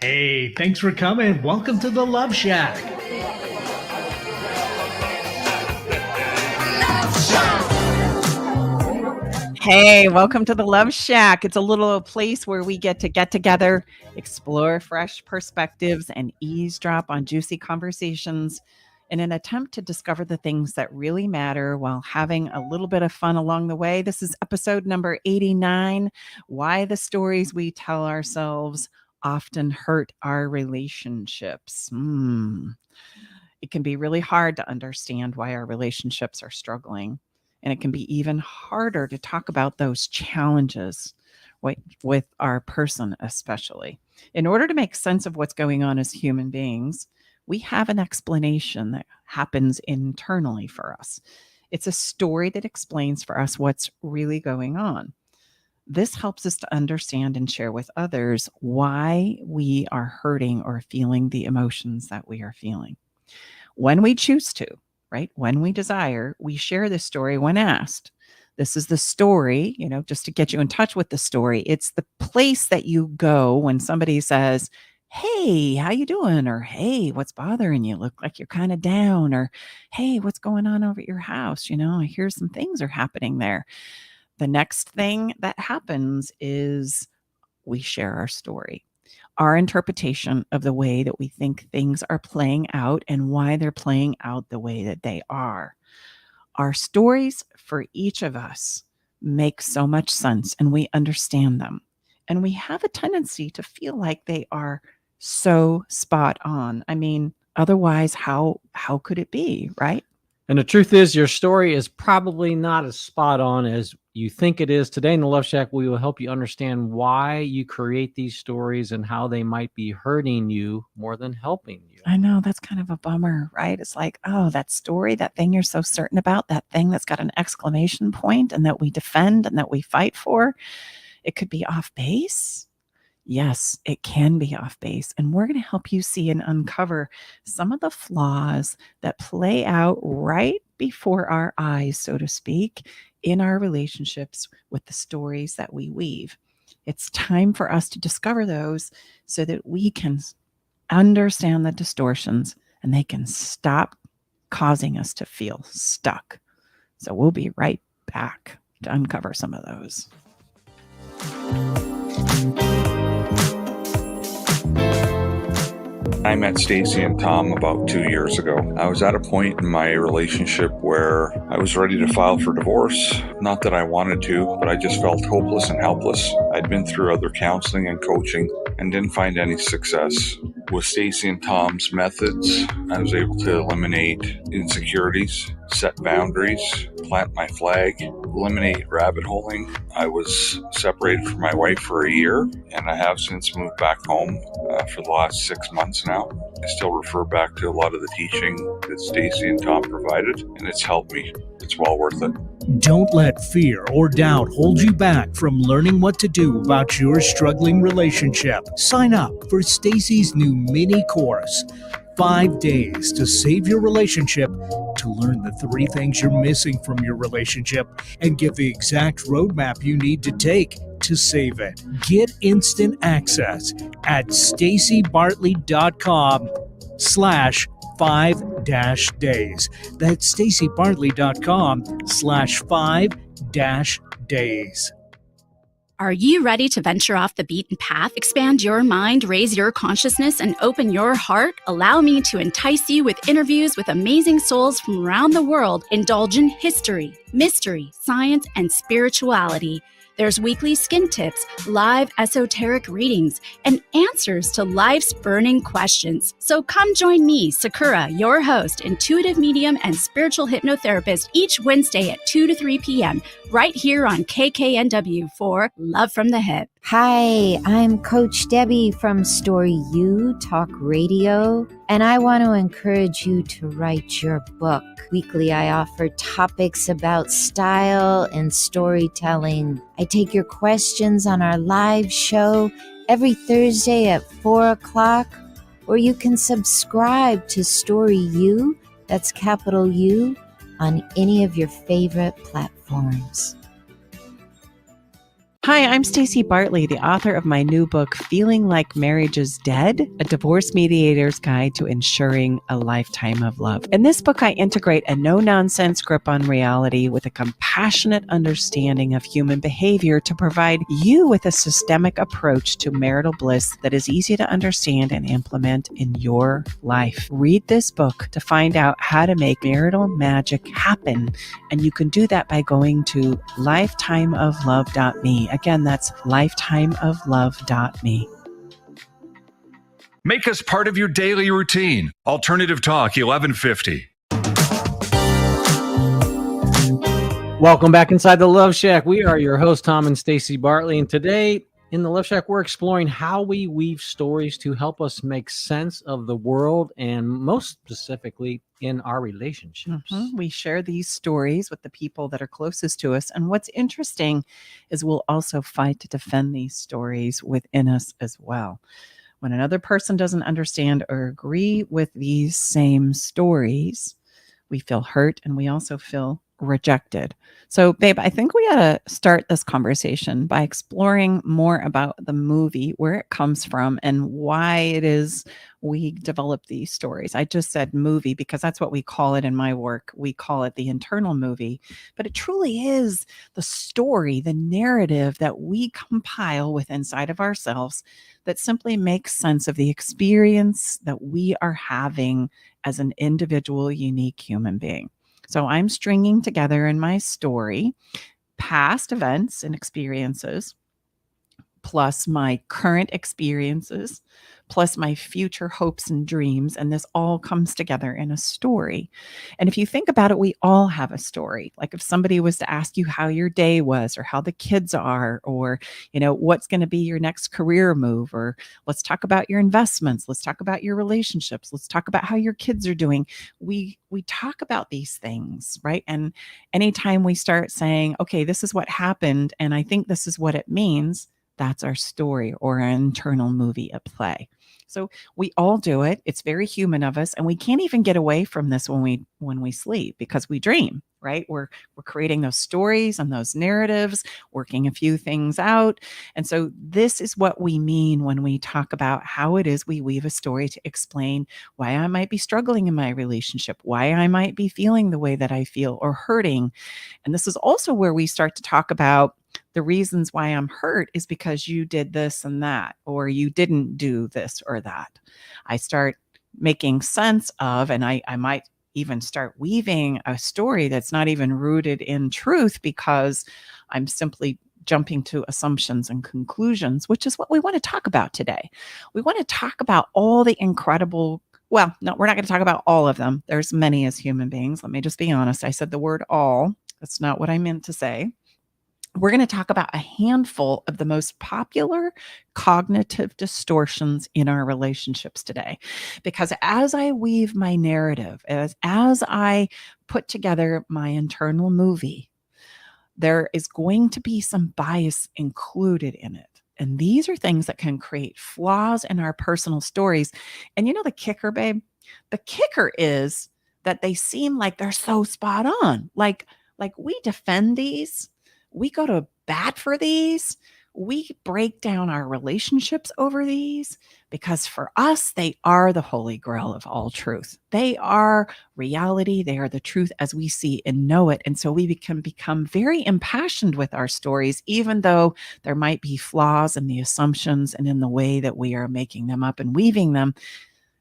Hey, thanks for coming. Welcome to the Love Shack. Hey, welcome to the Love Shack. It's a little place where we get together, explore fresh perspectives, and eavesdrop on juicy conversations in an attempt to discover the things that really matter while having a little bit of fun along the way. This is episode number 89, Why the Stories We Tell Ourselves Often Hurt Our Relationships. It can be really hard to understand why our relationships are struggling. And it can be even harder to talk about those challenges with our person, especially. In order to make sense of what's going on as human beings, we have an explanation that happens internally for us. It's a story that explains for us what's really going on. This helps us to understand and share with others why we are hurting or feeling the emotions that we are feeling. When we choose to, right? When we desire, we share this story when asked. This is the story, just to get you in touch with the story. It's the place that you go when somebody says, "Hey, how you doing?" Or, "Hey, what's bothering you? Look like you're kind of down." Or, "Hey, what's going on over at your house? I hear some things are happening there." The next thing that happens is we share our story, our interpretation of the way that we think things are playing out and why they're playing out the way that they are. Our stories for each of us make so much sense and we understand them. And we have a tendency to feel like they are so spot on. I mean, otherwise, how could it be, right? And the truth is, your story is probably not as spot on as you think it is. Today in the Love Shack, we will help you understand why you create these stories and how they might be hurting you more than helping you. I know, that's kind of a bummer, right? It's like, oh, that story, that thing you're so certain about, that thing that's got an exclamation point and that we defend and that we fight for, it could be off base. Yes, it can be off base. And we're going to help you see and uncover some of the flaws that play out right before our eyes, so to speak, in our relationships with the stories that we weave. It's time for us to discover those so that we can understand the distortions and they can stop causing us to feel stuck. So we'll be right back to uncover some of those. I met Stacy and Tom about 2 years ago. I was at a point in my relationship where I was ready to file for divorce. Not that I wanted to, but I just felt hopeless and helpless. I'd been through other counseling and coaching and didn't find any success. With Stacy and Tom's methods, I was able to eliminate insecurities, set boundaries, plant my flag, eliminate rabbit holing. I was separated from my wife for a year, and I have since moved back home for the last 6 months now. I still refer back to a lot of the teaching that Stacy and Tom provided, and it's helped me. It's well worth it. Don't let fear or doubt hold you back from learning what to do about your struggling relationship. Sign up for Stacy's new mini course, 5 days to save your relationship, to learn the 3 things you're missing from your relationship and get the exact roadmap you need to take to save it. Get instant access at stacybartley.com/5-days. That's stacybartley.com/5-days. Are you ready to venture off the beaten path, expand your mind, raise your consciousness, and open your heart? Allow me to entice you with interviews with amazing souls from around the world. Indulge in history, mystery, science, and spirituality. There's weekly skin tips, live esoteric readings, and answers to life's burning questions. So come join me, Sakura, your host, intuitive medium and spiritual hypnotherapist, each Wednesday at 2 to 3 p.m. right here on KKNW for Love from the Hip. Hi, I'm Coach Debbie from Story U Talk Radio, and I want to encourage you to write your book. Weekly, I offer topics about style and storytelling. I take your questions on our live show every Thursday at 4 o'clock, or you can subscribe to Story U, that's capital U, on any of your favorite platforms. Hi, I'm Stacey Bartley, the author of my new book, Feeling Like Marriage is Dead, a divorce mediator's guide to ensuring a lifetime of love. In this book, I integrate a no-nonsense grip on reality with a compassionate understanding of human behavior to provide you with a systemic approach to marital bliss that is easy to understand and implement in your life. Read this book to find out how to make marital magic happen, and you can do that by going to lifetimeoflove.me. Again, that's lifetimeoflove.me. Make us part of your daily routine. Alternative Talk 1150. Welcome back inside the Love Shack. We are your hosts, Tom and Stacey Bartley, and today in the Love Shack, we're exploring how we weave stories to help us make sense of the world and most specifically in our relationships. We share these stories with the people that are closest to us. And what's interesting is we'll also fight to defend these stories within us as well. When another person doesn't understand or agree with these same stories, we feel hurt and we also feel rejected. So, babe, I think we ought to start this conversation by exploring more about the movie, where it comes from, and why it is we develop these stories. I just said movie because that's what we call it in my work. We call it the internal movie, but it truly is the story, the narrative that we compile with inside of ourselves that simply makes sense of the experience that we are having as an individual, unique human being. So I'm stringing together in my story past events and experiences, plus my current experiences, plus my future hopes and dreams. And this all comes together in a story. And if you think about it, we all have a story. Like if somebody was to ask you how your day was or how the kids are, or, what's going to be your next career move, or let's talk about your investments. Let's talk about your relationships. Let's talk about how your kids are doing. We talk about these things, right? And anytime we start saying, okay, this is what happened, and I think this is what it means, that's our story or our internal movie at play. So we all do it. It's very human of us, and we can't even get away from this when we sleep because we dream, right? We're creating those stories and those narratives, working a few things out. And so this is what we mean when we talk about how it is we weave a story to explain why I might be struggling in my relationship, why I might be feeling the way that I feel or hurting. And this is also where we start to talk about the reasons why I'm hurt is because you did this and that, or you didn't do this or that. I start making sense of, and I might even start weaving a story that's not even rooted in truth because I'm simply jumping to assumptions and conclusions, which is what we want to talk about today. We want to talk about all the incredible, well, no, we're not going to talk about all of them. There's many as human beings. Let me just be honest. I said the word all. That's not what I meant to say. We're going to talk about a handful of the most popular cognitive distortions in our relationships today. Because as I weave my narrative, as I put together my internal movie, there is going to be some bias included in it. And these are things that can create flaws in our personal stories. And the kicker, babe? The kicker is that they seem like they're so spot on. Like we defend these. We go to bat for these. We break down our relationships over these because for us, they are the holy grail of all truth. They are reality. They are the truth as we see and know it. And so we can become very impassioned with our stories, even though there might be flaws in the assumptions and in the way that we are making them up and weaving them.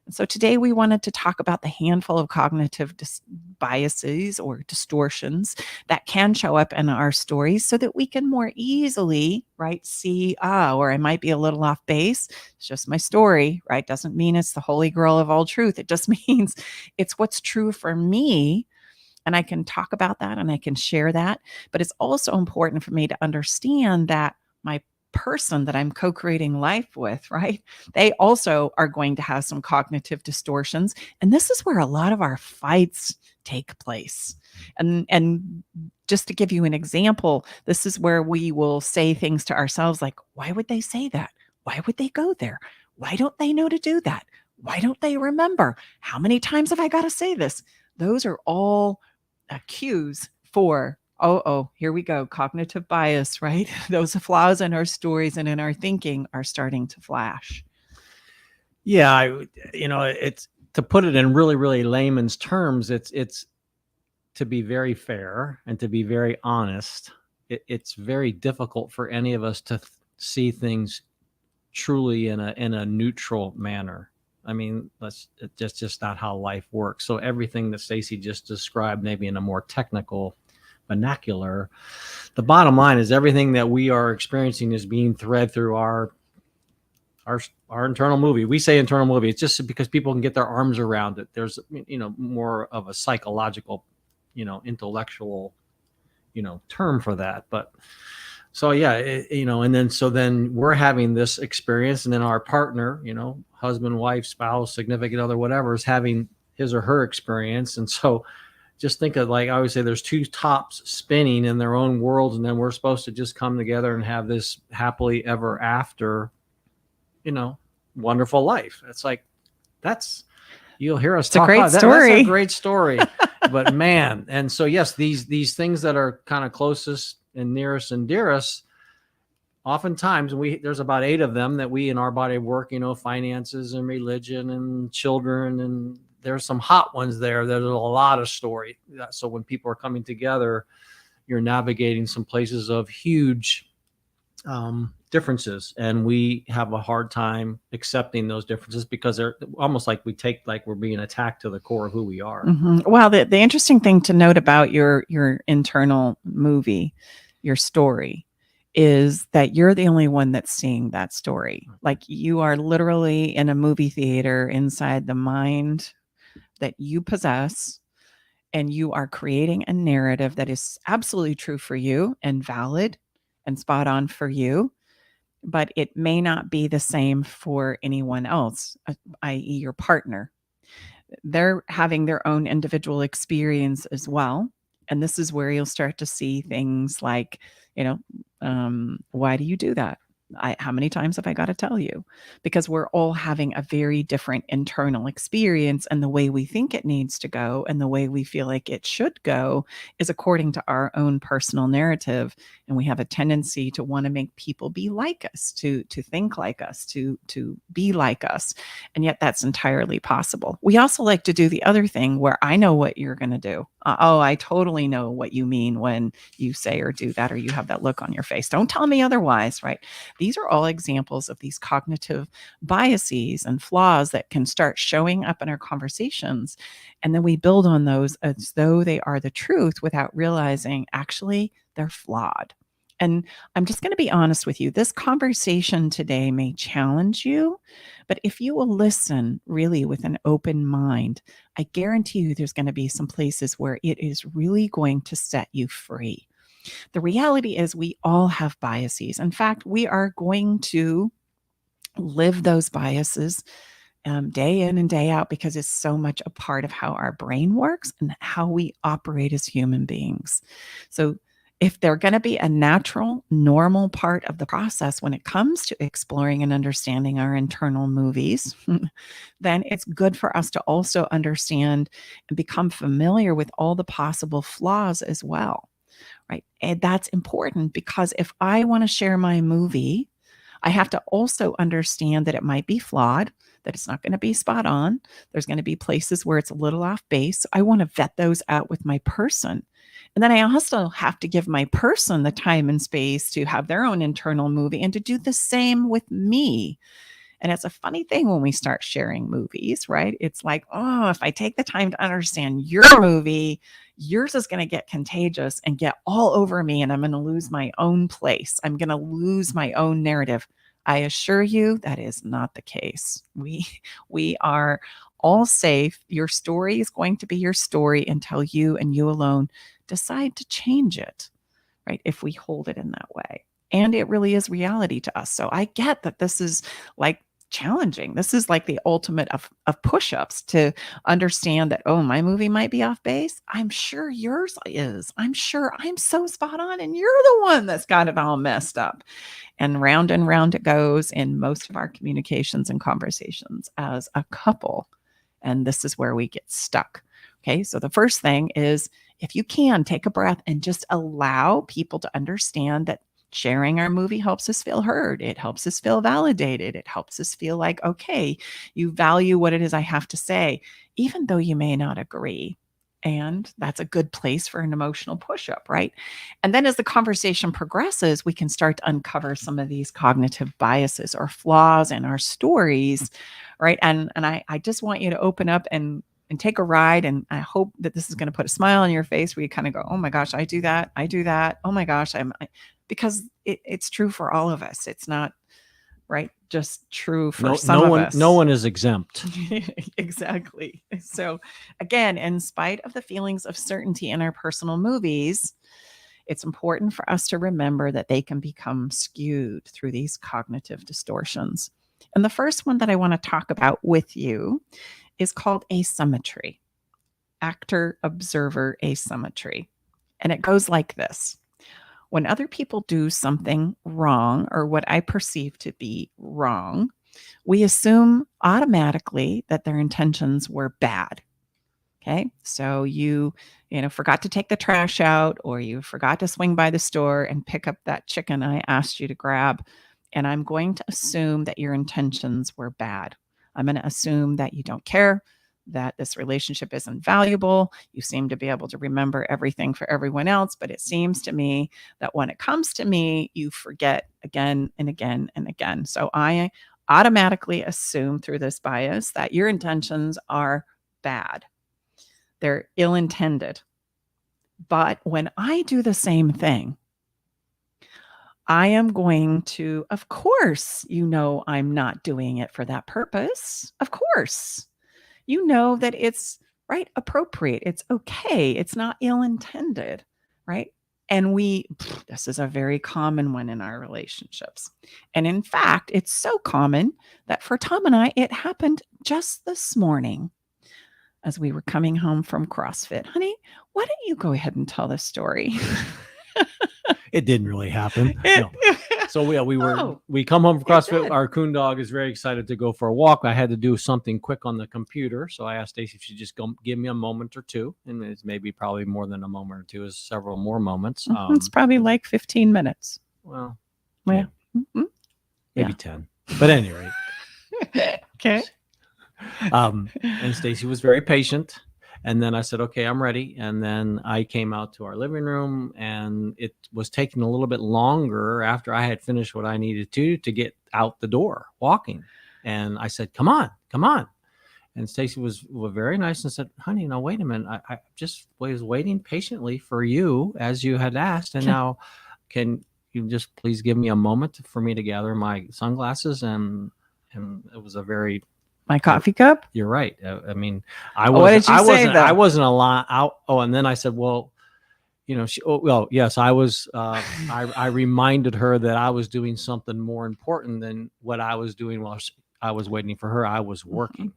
And so today we wanted to talk about the handful of cognitive biases or distortions that can show up in our stories so that we can more easily, right, see, or I might be a little off base. It's just my story, right? Doesn't mean it's the holy grail of all truth. It just means it's what's true for me. And I can talk about that and I can share that. But it's also important for me to understand that my person that I'm co-creating life with, right? They also are going to have some cognitive distortions. And this is where a lot of our fights take place. And just to give you an example, this is where we will say things to ourselves like, why would they say that? Why would they go there? Why don't they know to do that? Why don't they remember? How many times have I got to say this? Those are all cues for Here we go. Cognitive bias, right? Those flaws in our stories and in our thinking are starting to flash. Yeah, it's, to put it in really, really layman's terms, it's to be very fair and to be very honest. It's very difficult for any of us to see things truly in a neutral manner. I mean, it's just not how life works. So everything that Stacey just described, maybe in a more technical vernacular, the bottom line is everything that we are experiencing is being thread through our internal movie. We say internal movie. It's just because people can get their arms around it. There's, more of a psychological, intellectual, term for that. But so, yeah, and then we're having this experience, and then our partner, husband, wife, spouse, significant other, whatever, is having his or her experience. And so just think of, like I always say, there's two tops spinning in their own worlds, and then we're supposed to just come together and have this happily ever after, wonderful life. It's like, you'll hear us talk about that. That's a great story. But man, and so yes, these things that are kind of closest and nearest and dearest, oftentimes there's about 8 of them that we in our body of work, finances and religion and children, and there's some hot ones there. There's a lot of story. So when people are coming together, you're navigating some places of huge differences, and we have a hard time accepting those differences because they're almost like we're being attacked to the core of who we are. Mm-hmm. Well, the interesting thing to note about your internal movie, your story, is that you're the only one that's seeing that story. Like, you are literally in a movie theater inside the mind that you possess, and you are creating a narrative that is absolutely true for you and valid and spot on for you, but it may not be the same for anyone else, i.e. your partner. They're having their own individual experience as well. And this is where you'll start to see things like, why do you do that? How many times have I got to tell you? Because we're all having a very different internal experience, and the way we think it needs to go and the way we feel like it should go is according to our own personal narrative. And we have a tendency to want to make people be like us, to think like us, to be like us. And yet that's entirely possible. We also like to do the other thing where I know what you're going to do. I totally know what you mean when you say or do that, or you have that look on your face. Don't tell me otherwise, right? These are all examples of these cognitive biases and flaws that can start showing up in our conversations. And then we build on those as though they are the truth without realizing actually they're flawed. And I'm just going to be honest with you. This conversation today may challenge you, but if you will listen really with an open mind, I guarantee you there's going to be some places where it is really going to set you free. The reality is we all have biases. In fact, we are going to live those biases day in and day out because it's so much a part of how our brain works and how we operate as human beings. So if they're going to be a natural, normal part of the process when it comes to exploring and understanding our internal movies, then it's good for us to also understand and become familiar with all the possible flaws as well. Right. And that's important because if I want to share my movie, I have to also understand that it might be flawed, that it's not going to be spot on. There's going to be places where it's a little off base. So I want to vet those out with my person. And then I also have to give my person the time and space to have their own internal movie and to do the same with me. And it's a funny thing when we start sharing movies, right? It's like, if I take the time to understand your movie, yours is going to get contagious and get all over me, and I'm going to lose my own place. I'm going to lose my own narrative. I assure you that is not the case. We are all safe. Your story is going to be your story until you and you alone decide to change it, right? If we hold it in that way. And it really is reality to us. So I get that this is like challenging. This is like the ultimate of push-ups to understand that, my movie might be off base. I'm sure yours is. I'm sure I'm so spot on and you're the one that's got it all messed up. And round it goes in most of our communications and conversations as a couple. And this is where we get stuck. Okay, so the first thing is, if you can, take a breath and just allow people to understand that sharing our movie helps us feel heard. It helps us feel validated. It helps us feel like, okay, you value what it is I have to say, even though you may not agree. And that's a good place for an emotional push-up, right? And then as the conversation progresses, we can start to uncover some of these cognitive biases or flaws in our stories, right? And I just want you to open up and take a ride. And I hope that this is going to put a smile on your face where you kind of go, oh my gosh, I do that. I do that. Oh my gosh, because it's true for all of us. It's not right just true for some of us. No one is exempt. Exactly. So again, in spite of the feelings of certainty in our personal movies, it's important for us to remember that they can become skewed through these cognitive distortions. And the first one that I want to talk about with you is called asymmetry, actor-observer asymmetry. And it goes like this. When other people do something wrong, or what I perceive to be wrong, we assume automatically that their intentions were bad. Okay, so you forgot to take the trash out, or you forgot to swing by the store and pick up that chicken I asked you to grab, and I'm going to assume that your intentions were bad. I'm going to assume that you don't care, that this relationship isn't valuable. You seem to be able to remember everything for everyone else, but it seems to me that when it comes to me, you forget again and again and again. So I automatically assume through this bias that your intentions are bad. They're ill-intended. But when I do the same thing, I am going to, of course, I'm not doing it for that purpose. Of course, that it's right, appropriate. It's okay. It's not ill-intended, right? And this is a very common one in our relationships. And in fact, it's so common that for Tom and I, it happened just this morning as we were coming home from CrossFit. Honey, why don't you go ahead and tell this story? It didn't really happen. No. So we come home from it CrossFit. did. Our coon dog is very excited to go for a walk. I had to do something quick on the computer. So I asked Stacy if she'd just give me a moment or two. And it's probably more than a moment or two, is several more moments. It's probably like 15 minutes. Well, Yeah. maybe Yeah. 10. But at any rate. Okay. And Stacy was very patient. And then I said, okay, I'm ready. And then I came out to our living room, and it was taking a little bit longer after I had finished what I needed to get out the door walking. And I said, come on. And Stacy was very nice and said, honey, now wait a minute. I just was waiting patiently for you as you had asked. And now can you just please give me a moment for me to gather my sunglasses? And it was a very... My coffee cup? You're right. I mean, what did you say, though? I wasn't a lot out. Oh, and then I said, well, yes, I was. I reminded her that I was doing something more important than what I was doing while I was waiting for her. I was working.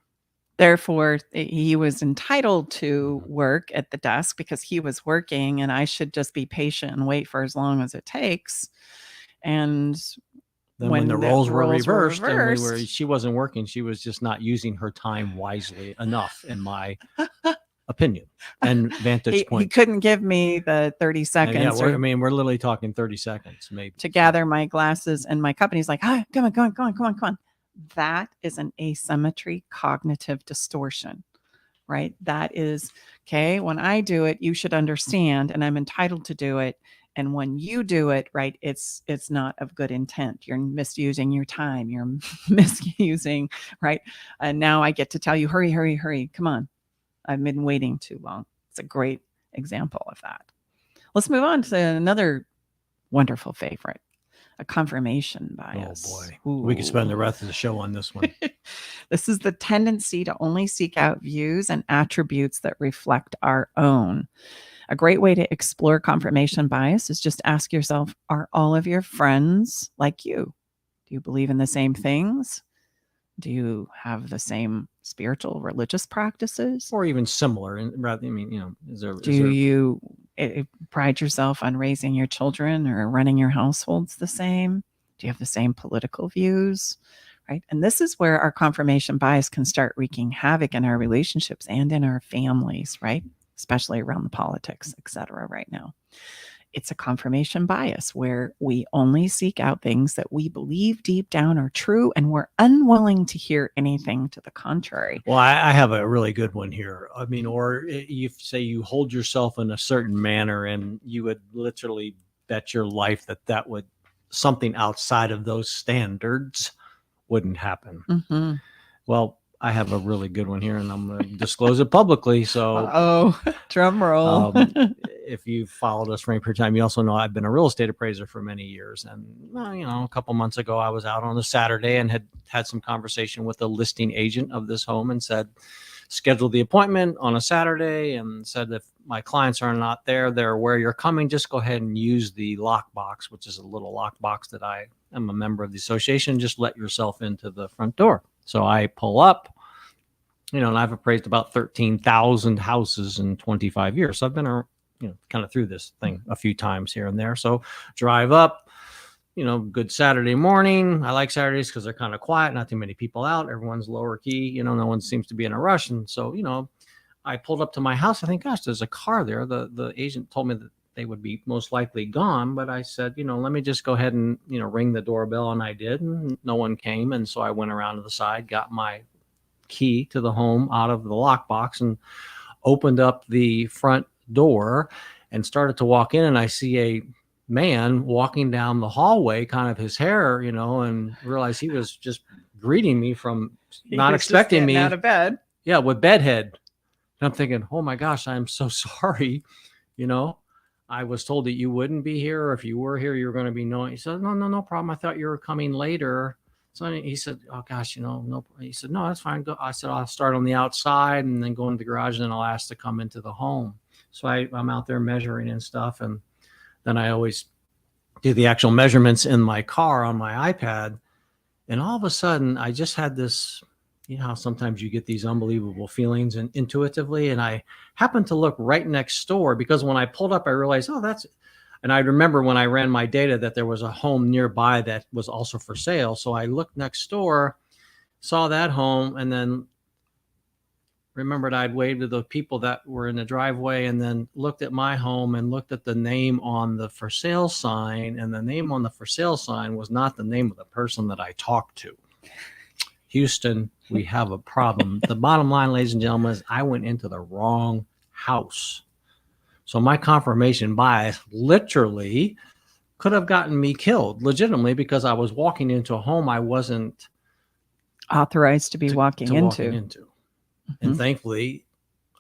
Therefore, he was entitled to work at the desk because he was working, and I should just be patient and wait for as long as it takes. And then when the roles were reversed, and she wasn't working, she was just not using her time wisely enough, in my opinion and vantage point. He couldn't give me the 30 seconds. We're literally talking 30 seconds, maybe, to gather my glasses and my cup. And he's like, come on. That is an asymmetry cognitive distortion, right? That is, okay, when I do it, you should understand, and I'm entitled to do it. And when you do it, right, it's not of good intent. You're misusing your time. You're misusing, right? And now I get to tell you, hurry. Come on. I've been waiting too long. It's a great example of that. Let's move on to another wonderful favorite, a confirmation bias. Oh boy. Ooh. We could spend the rest of the show on this one. This is the tendency to only seek out views and attributes that reflect our own. A great way to explore confirmation bias is just ask yourself, are all of your friends like you? Do you believe in the same things? Do you have the same spiritual, religious practices? Or even similar? Do you pride yourself on raising your children or running your households the same? Do you have the same political views? right? And this is where our confirmation bias can start wreaking havoc in our relationships and in our families, right? Especially around the politics, et cetera, right now. It's a confirmation bias where we only seek out things that we believe deep down are true, and we're unwilling to hear anything to the contrary. Well, I have a really good one here. I mean, or you say you hold yourself in a certain manner, and you would literally bet your life that would something outside of those standards wouldn't happen. Mm-hmm. Well, I have a really good one here, and I'm going to disclose it publicly. So, drum roll. If you've followed us for any period of time, you also know I've been a real estate appraiser for many years. And, a couple months ago, I was out on a Saturday and had some conversation with a listing agent of this home and said, schedule the appointment on a Saturday, and said, if my clients are not there, they're where you're coming, just go ahead and use the lockbox, which is a little lockbox that I am a member of the association. Just let yourself into the front door. So I pull up, and I've appraised about 13,000 houses in 25 years. So I've been, kind of through this thing a few times here and there. So drive up, good Saturday morning. I like Saturdays because they're kind of quiet, not too many people out. Everyone's lower key, no one seems to be in a rush. And so, I pulled up to my house. I think, gosh, there's a car there. The agent told me that they would be most likely gone. But I said, let me just go ahead and, ring the doorbell. And I did, and no one came. And so I went around to the side, got my key to the home out of the lockbox, and opened up the front door and started to walk in. And I see a man walking down the hallway, kind of his hair, and realized he was just greeting me from not expecting me out of bed. Yeah, with bedhead. And I'm thinking, oh my gosh, I'm so sorry. I was told that you wouldn't be here, or if you were here, you were going to be knowing. He said, no problem. I thought you were coming later. So he said, oh gosh, no. He said, no, that's fine. Go. I said, I'll start on the outside and then go into the garage, and then I'll ask to come into the home. So I'm out there measuring and stuff. And then I always do the actual measurements in my car on my iPad. And all of a sudden I just had this, how sometimes you get these unbelievable feelings and intuitively. And I happened to look right next door, because when I pulled up, I realized, and I remember when I ran my data that there was a home nearby that was also for sale. So I looked next door, saw that home, and then remembered I'd waved to the people that were in the driveway, and then looked at my home and looked at the name on the for sale sign. And the name on the for sale sign was not the name of the person that I talked to. Houston, we have a problem. The bottom line, ladies and gentlemen, is I went into the wrong house. So my confirmation bias literally could have gotten me killed legitimately, because I was walking into a home I wasn't authorized to be walking into. Mm-hmm. And thankfully,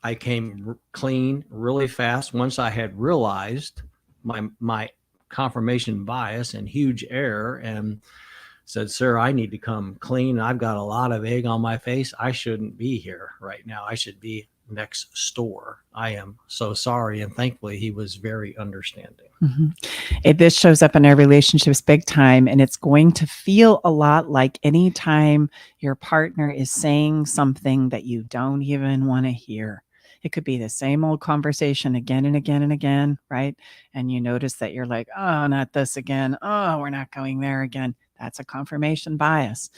I came clean really fast once I had realized my confirmation bias and huge error, and said, sir, I need to come clean. I've got a lot of egg on my face. I shouldn't be here right now. I should be next door. I am so sorry. And thankfully, he was very understanding. Mm-hmm. This shows up in our relationships big time. And it's going to feel a lot like any time your partner is saying something that you don't even want to hear. It could be the same old conversation again and again and again, right? And you notice that you're like, oh, not this again. Oh, we're not going there again. That's a confirmation bias.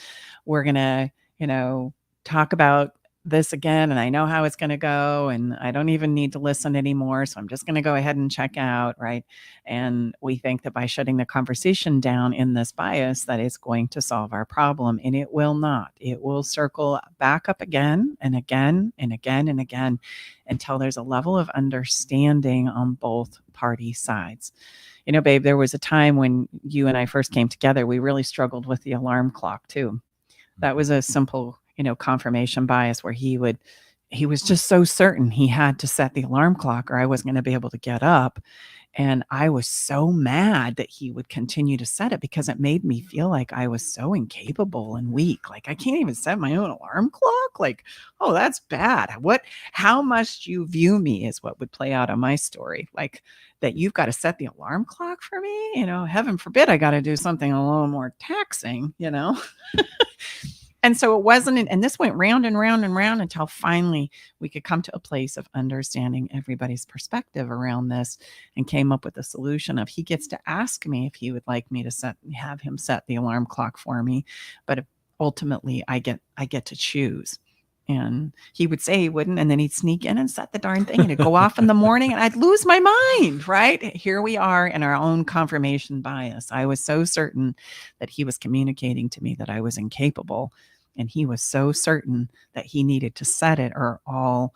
We're going to, talk about this again, and I know how it's going to go, and I don't even need to listen anymore. So I'm just going to go ahead and check out, right? And we think that by shutting the conversation down in this bias, that is going to solve our problem, and it will not. It will circle back up again and again and again and again until there's a level of understanding on both party sides. Babe, there was a time when you and I first came together, we really struggled with the alarm clock too. That was a simple, confirmation bias where he was just so certain he had to set the alarm clock or I wasn't going to be able to get up. And I was so mad that he would continue to set it, because it made me feel like I was so incapable and weak. Like, I can't even set my own alarm clock. Like, oh, that's bad. How must you view me is what would play out on my story. Like, that you've got to set the alarm clock for me, heaven forbid I got to do something a little more taxing, And so it wasn't, and this went round and round and round until finally we could come to a place of understanding everybody's perspective around this, and came up with a solution of, he gets to ask me if he would like me to have him set the alarm clock for me. But if ultimately I get to choose. And he would say he wouldn't, and then he'd sneak in and set the darn thing, and it'd go off in the morning, and I'd lose my mind, right? Here we are in our own confirmation bias. I was so certain that he was communicating to me that I was incapable, and he was so certain that he needed to set it, or all,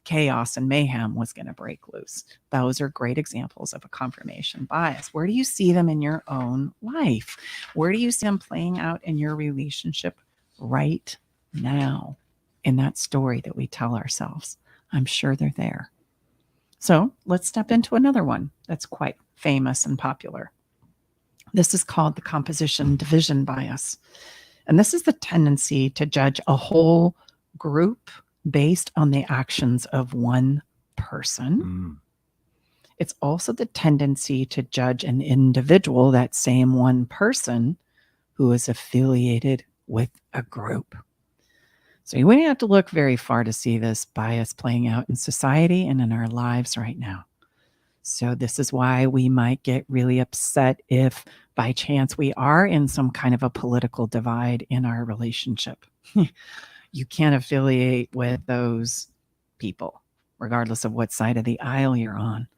chaos and mayhem was going to break loose. Those are great examples of a confirmation bias. Where do you see them in your own life? Where do you see them playing out in your relationship right now? In that story that we tell ourselves? I'm sure they're there. So let's step into another one that's quite famous and popular. This is called the composition division bias. And this is the tendency to judge a whole group based on the actions of one person. It's also the tendency to judge an individual, that same one person, who is affiliated with a group. So you wouldn't have to look very far to see this bias playing out in society and in our lives right now. So this is why we might get really upset if by chance we are in some kind of a political divide in our relationship. You can't affiliate with those people, regardless of what side of the aisle you're on.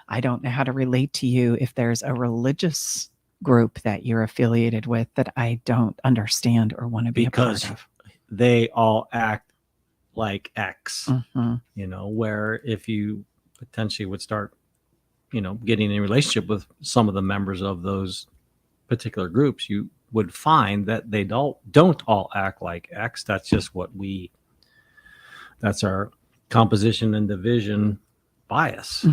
I don't know how to relate to you if there's a religious group that you're affiliated with that I don't understand or want to be a part of. They all act like X, where if you potentially would start, getting in a relationship with some of the members of those particular groups, you would find that they don't all act like X. That's just that's our composition and division bias.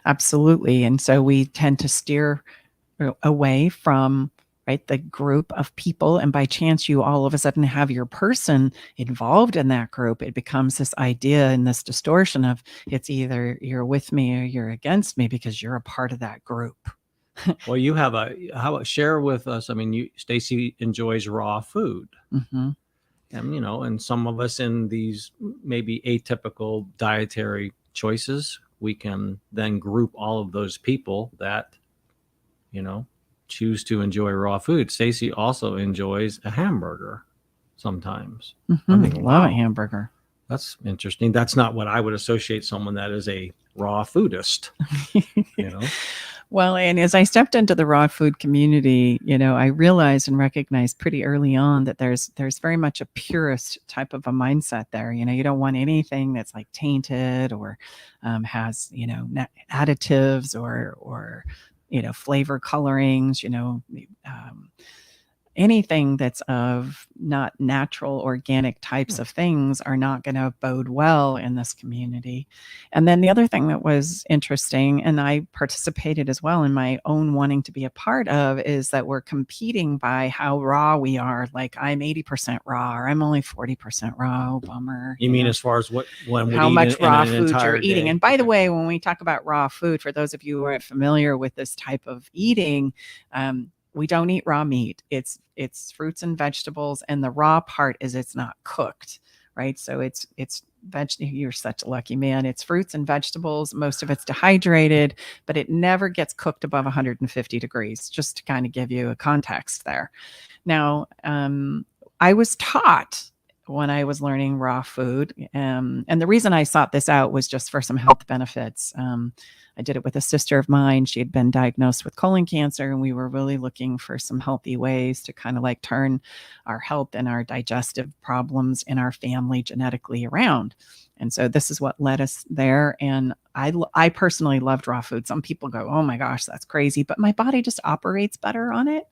Absolutely. And so we tend to steer away from the group of people, and by chance you all of a sudden have your person involved in that group, it becomes this idea and this distortion of it's either you're with me or you're against me because you're a part of that group. Well, you have how about share with us? I mean, Stacy enjoys raw food, and and some of us in these maybe atypical dietary choices, we can then group all of those people that choose to enjoy raw food. Stacy also enjoys a hamburger sometimes. I love a hamburger. That's interesting. That's not what I would associate someone that is a raw foodist. Well, and as I stepped into the raw food community, I realized and recognized pretty early on that there's very much a purist type of a mindset there. You don't want anything that's like tainted or has additives or flavor colorings, anything that's of not natural, organic types of things are not going to bode well in this community. And then the other thing that was interesting, and I participated as well in my own wanting to be a part of, is that we're competing by how raw we are. Like I'm 80% raw, or I'm only 40% raw. Oh, bummer. You mean as far as how much raw food you're day. eating? And by the way, when we talk about raw food, for those of you who are familiar with this type of eating, we don't eat raw meat. It's fruits and vegetables, and the raw part is it's not cooked, right? So it's you're such a lucky man. It's fruits and vegetables. Most of it's dehydrated, but it never gets cooked above 150 degrees, just to kind of give you a context there. Now, I was taught when I was learning raw food, and the reason I sought this out was just for some health benefits. I did it with a sister of mine. She had been diagnosed with colon cancer, and we were really looking for some healthy ways to kind of like turn our health and our digestive problems in our family genetically around. And so this is what led us there. And I personally loved raw food. Some people go, oh my gosh, that's crazy. But my body just operates better on it.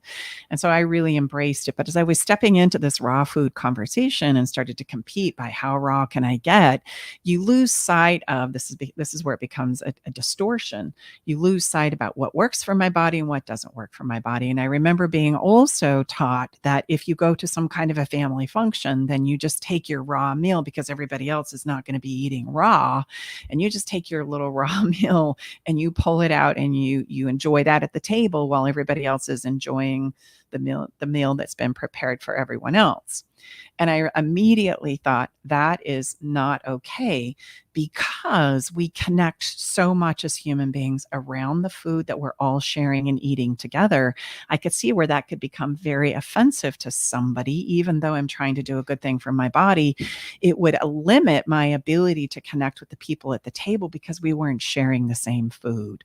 And so I really embraced it. But as I was stepping into this raw food conversation and started to compete by how raw can I get, you lose sight of, this is where it becomes a distortion. You lose sight about what works for my body and what doesn't work for my body. And I remember being also taught that if you go to some kind of a family function, then you just take your raw meal because everybody else is not going to be eating raw, and you just take your little raw meal and you pull it out and you enjoy that at the table while everybody else is enjoying the meal that's been prepared for everyone else. And I immediately thought that is not okay, because we connect so much as human beings around the food that we're all sharing and eating together. I could see where that could become very offensive to somebody, even though I'm trying to do a good thing for my body. It would limit my ability to connect with the people at the table because we weren't sharing the same food.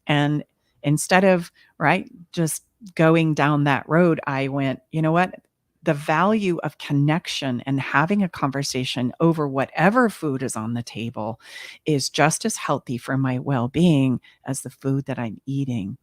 And instead of, right, just going down that road, I went, you know what? The value of connection and having a conversation over whatever food is on the table is just as healthy for my well-being as the food that I'm eating.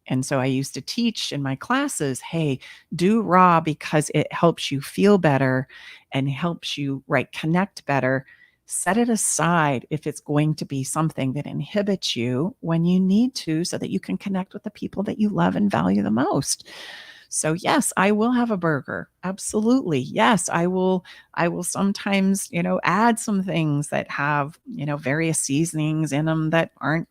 And so I used to teach in my classes, hey, do raw because it helps you feel better and helps you, right, connect better. Set it aside if it's going to be something that inhibits you when you need to, so that you can connect with the people that you love and value the most. So yes, I will have a burger. Absolutely. Yes, I will sometimes, add some things that have, various seasonings in them that aren't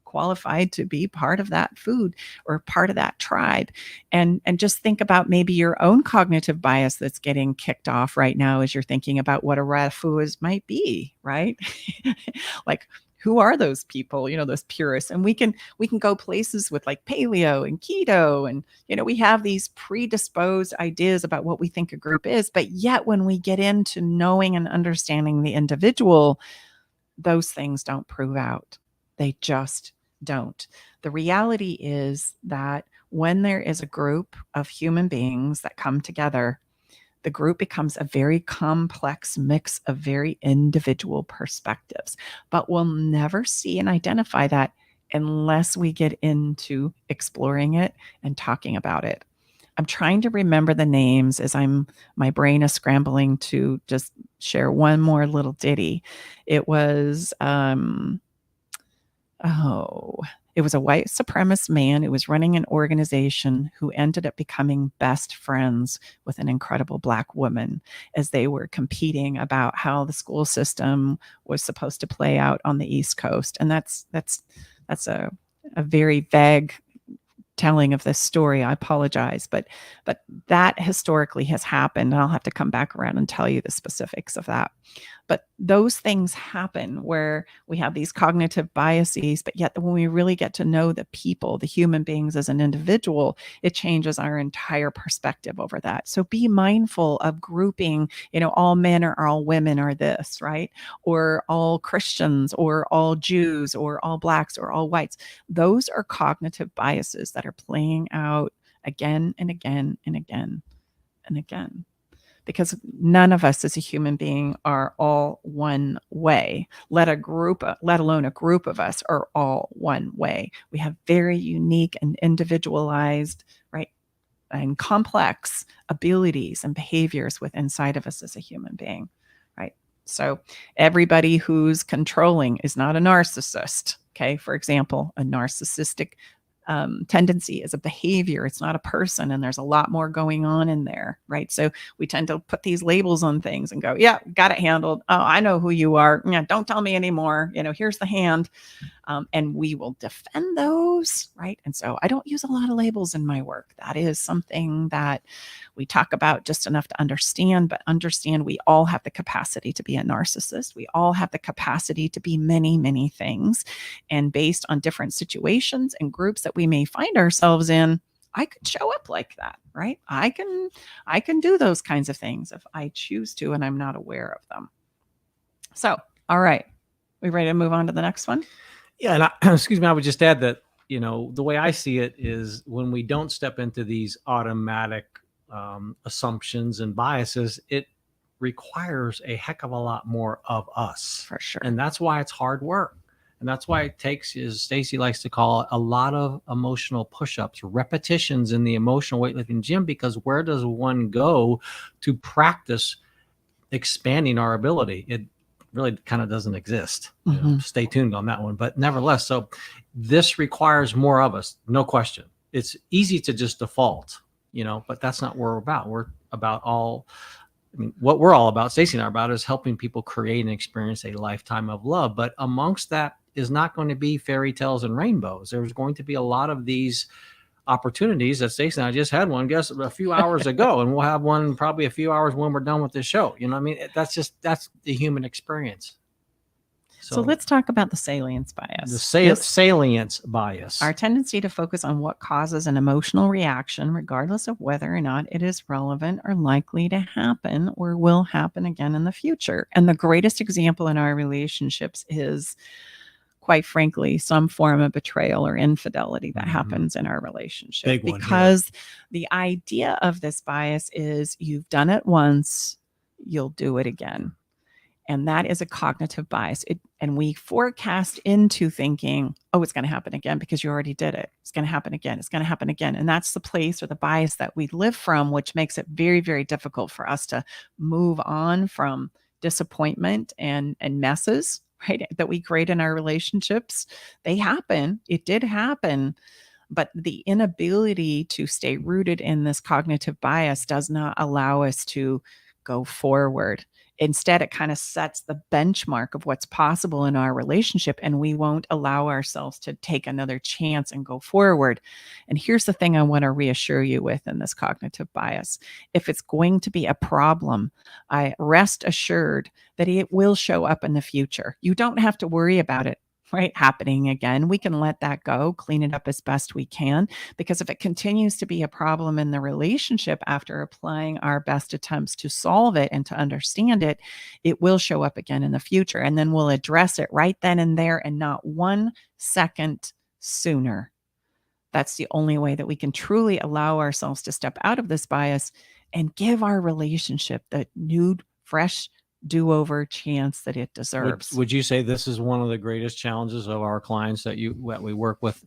qualified to be part of that food or part of that tribe. And just think about maybe your own cognitive bias that's getting kicked off right now as you're thinking about what a rafu might be, right? Like, who are those people, those purists? And we can go places with like paleo and keto, and we have these predisposed ideas about what we think a group is, but yet when we get into knowing and understanding the individual, those things don't prove out. They just don't. The reality is that when there is a group of human beings that come together, the group becomes a very complex mix of very individual perspectives. But we'll never see and identify that unless we get into exploring it and talking about it. I'm trying to remember the names as my brain is scrambling to just share one more little ditty. It was it was a white supremacist man who was running an organization who ended up becoming best friends with an incredible Black woman as they were competing about how the school system was supposed to play out on the East Coast. And that's a very vague telling of this story. I apologize, but that historically has happened. And I'll have to come back around and tell you the specifics of that. But those things happen where we have these cognitive biases, but yet when we really get to know the people, the human beings as an individual, it changes our entire perspective over that. So be mindful of grouping, all men or all women are this, right? Or all Christians or all Jews or all Blacks or all whites. Those are cognitive biases that are playing out again and again and again and again. Because none of us as a human being are all one way, let alone a group of us are all one way. We have very unique and individualized, right, and complex abilities and behaviors within inside of us as a human being, right? So everybody who's controlling is not a narcissist. Okay, for example, a narcissistic tendency is a behavior. It's not a person, and there's a lot more going on in there, right? So we tend to put these labels on things and go, yeah, got it handled. Oh, I know who you are. Yeah, don't tell me anymore. Here's the hand. And we will defend those, right? And so I don't use a lot of labels in my work. That is something that we talk about just enough to understand, but understand we all have the capacity to be a narcissist. We all have the capacity to be many, many things. And based on different situations and groups that we may find ourselves in, I could show up like that, right? I can do those kinds of things if I choose to, and I'm not aware of them. So, all right. We ready to move on to the next one? Yeah, and excuse me, I would just add that, the way I see it is when we don't step into these automatic assumptions and biases, it requires a heck of a lot more of us. For sure. And that's why it's hard work. And that's why it takes, as Stacy likes to call it, a lot of emotional push-ups, repetitions in the emotional weightlifting gym, because where does one go to practice expanding our ability? It really kind of doesn't exist. Stay tuned on that one. But nevertheless, so this requires more of us, no question. It's easy to just default, but that's not what we're about. We're about what we're all about, Stacy and I are about, is helping people create and experience a lifetime of love. But amongst that is not going to be fairy tales and rainbows. There's going to be a lot of these opportunities that Stacey and I just had one, guess a few hours ago, and we'll have one probably a few hours when we're done with this show. You know what I mean? That's the human experience. So let's talk about the salience bias. The salience bias. Our tendency to focus on what causes an emotional reaction, regardless of whether or not it is relevant or likely to happen or will happen again in the future. And the greatest example in our relationships is, quite frankly, some form of betrayal or infidelity that happens in our relationship. Big one because the idea of this bias is you've done it once, you'll do it again. And that is a cognitive bias. And we forecast into thinking, oh, it's going to happen again because you already did it. It's going to happen again. It's going to happen again. And that's the place or the bias that we live from, which makes it very, very difficult for us to move on from disappointment and messes, right, that we create in our relationships. They happen. It did happen. But the inability to stay rooted in this cognitive bias does not allow us to go forward. Instead, it kind of sets the benchmark of what's possible in our relationship, and we won't allow ourselves to take another chance and go forward. And here's the thing I want to reassure you with in this cognitive bias. If it's going to be a problem, I rest assured that it will show up in the future. You don't have to worry about it, right, happening again. We can let that go, clean it up as best we can, because if it continues to be a problem in the relationship after applying our best attempts to solve it and to understand it, it will show up again in the future. And then we'll address it right then and there and not 1 second sooner. That's the only way that we can truly allow ourselves to step out of this bias and give our relationship the new, fresh, do-over chance that it deserves. Would you say this is one of the greatest challenges of our clients that we work with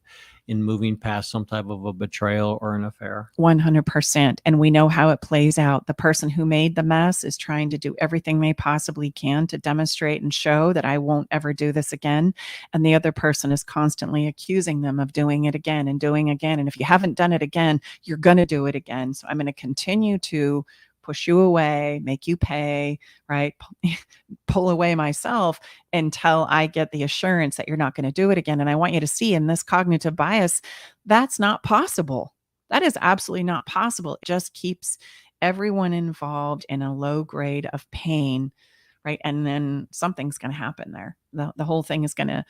in moving past some type of a betrayal or an affair? 100%. And we know how it plays out. The person who made the mess is trying to do everything they possibly can to demonstrate and show that I won't ever do this again. And the other person is constantly accusing them of doing it again and doing again. And if you haven't done it again, you're going to do it again. So I'm going to continue to push you away, make you pay, right? Pull away myself until I get the assurance that you're not going to do it again. And I want you to see in this cognitive bias, that's not possible. That is absolutely not possible. It just keeps everyone involved in a low grade of pain, right? And then something's going to happen there. The whole thing is going to,